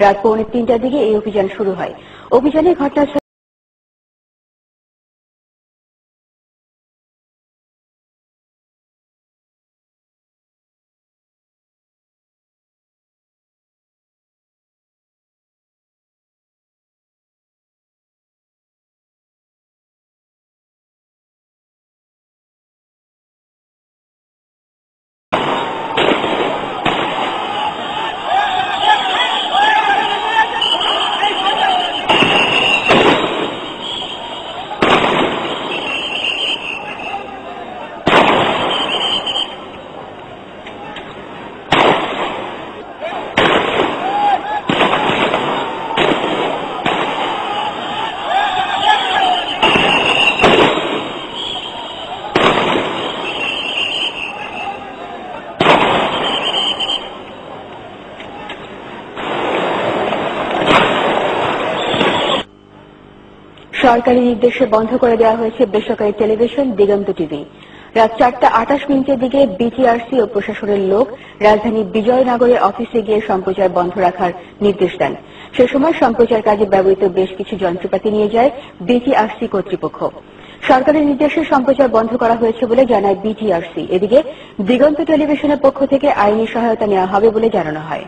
রাত 2:45টার দিকে এই অভিযান শুরু হয়। অভিযানে ঘটনা সরকারি নির্দেশে বন্ধ করে দেওয়া হয়েছে বেসরকারি টেলিভিশন দিগন্ত টিভি। রাত 4:28 দিকে বিটিআরসি ও প্রশাসনের লোক রাজধানী বিজয়নগরের অফিসে গিয়ে সম্প্রচার বন্ধ রাখার নির্দেশ দেন। সে সময় সম্প্রচার কাজে ব্যবহৃত বেশ কিছু যন্ত্রপাতি নিয়ে যায় বিটিআরসি কর্তৃপক্ষ। সরকারের নির্দেশে সম্প্রচার বন্ধ করা হয়েছে বলে জানায় বিটিআরসি। এদিকে দিগন্ত টেলিভিশনের পক্ষ থেকে আইনি সহায়তা নেওয়া হবে বলে জানানো হয়।